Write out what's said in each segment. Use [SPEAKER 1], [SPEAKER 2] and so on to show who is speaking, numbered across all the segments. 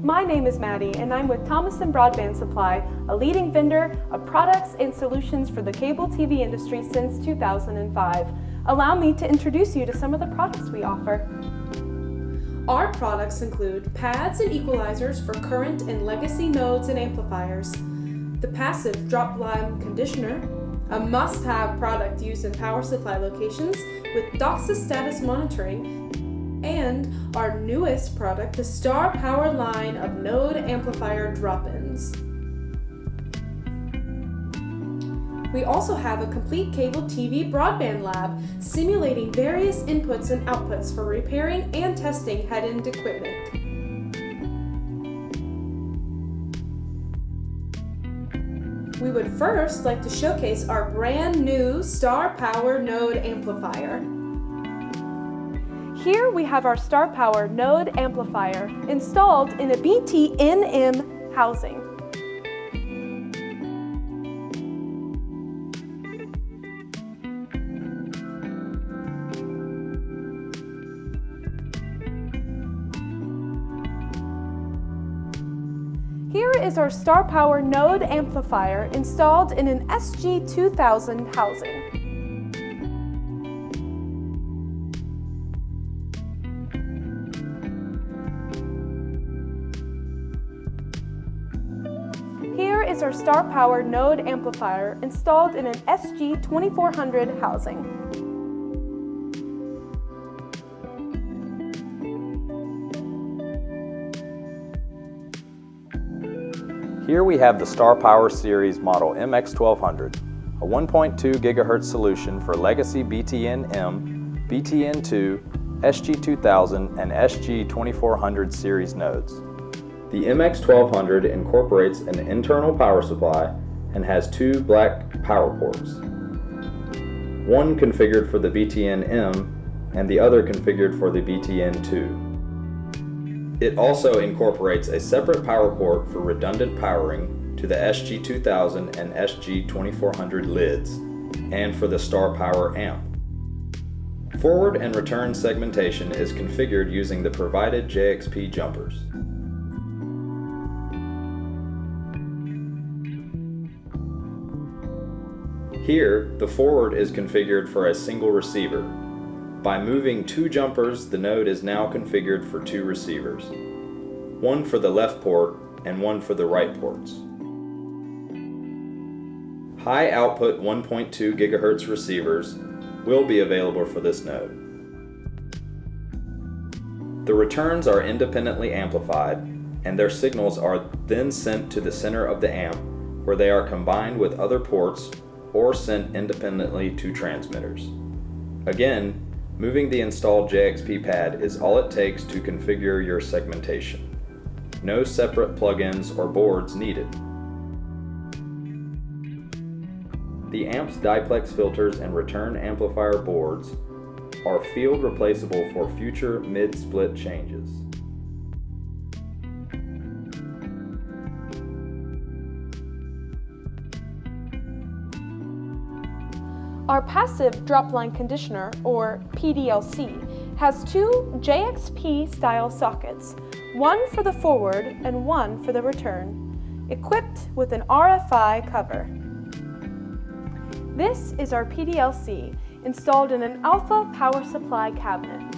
[SPEAKER 1] My name is Maddie, and I'm with Thomason Broadband Supply, a leading vendor of products and solutions for the cable TV industry since 2005. Allow me to introduce you to some of the products we offer. Our products include pads and equalizers for current and legacy nodes and amplifiers, the passive drop-line conditioner, a must-have product used in power supply locations with DOCSIS status monitoring, and our newest product, the Star Power line of node amplifier drop-ins. We also have a complete cable TV broadband lab simulating various inputs and outputs for repairing and testing head-end equipment. We would first like to showcase our brand new Star Power node amplifier. Here we have our Star Power node amplifier installed in a BTNM housing. Here is our Star Power node amplifier installed in an SG2000 housing. Here is our Star Power node amplifier installed in an SG2400 housing.
[SPEAKER 2] Here we have the Star Power Series model MX1200, a 1.2 GHz solution for legacy BTN-M, BTN2, SG2000, and SG2400 series nodes. The MX1200 incorporates an internal power supply and has two black power ports, one configured for the BTN-M and the other configured for the BTN2. It also incorporates a separate power port for redundant powering to the SG2000 and SG2400 lids, and for the Star Power amp. Forward and return segmentation is configured using the provided JXP jumpers. Here, the forward is configured for a single receiver. By moving two jumpers, the node is now configured for two receivers, one for the left port and one for the right ports. High output 1.2 GHz receivers will be available for this node. The returns are independently amplified, and their signals are then sent to the center of the amp, where they are combined with other ports or sent independently to transmitters. Again, moving the installed JXP pad is all it takes to configure your segmentation. No separate plugins or boards needed. The amp's diplex filters and return amplifier boards are field replaceable for future mid-split changes.
[SPEAKER 1] Our passive drop-line conditioner, or PDLC, has two JXP-style sockets, one for the forward and one for the return, equipped with an RFI cover. This is our PDLC, installed in an alpha power supply cabinet.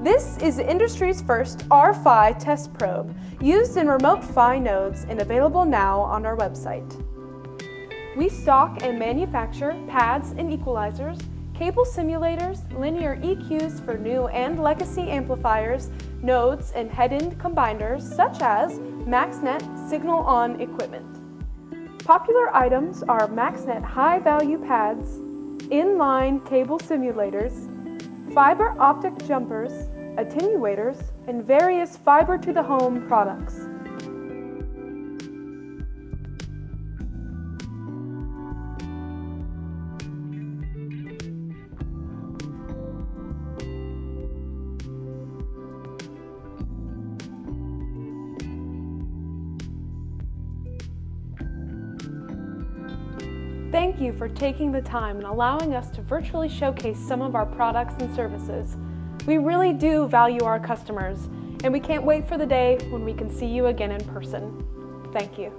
[SPEAKER 1] This is the industry's first RFI test probe, used in remote PHY nodes and available now on our website. We stock and manufacture pads and equalizers, cable simulators, linear EQs for new and legacy amplifiers, nodes, and head-end combiners such as MaxNet signal-on equipment. Popular items are MaxNet high-value pads, inline cable simulators, fiber optic jumpers, attenuators, and various fiber-to-the-home products. Thank you for taking the time and allowing us to virtually showcase some of our products and services. We really do value our customers, and we can't wait for the day when we can see you again in person. Thank you.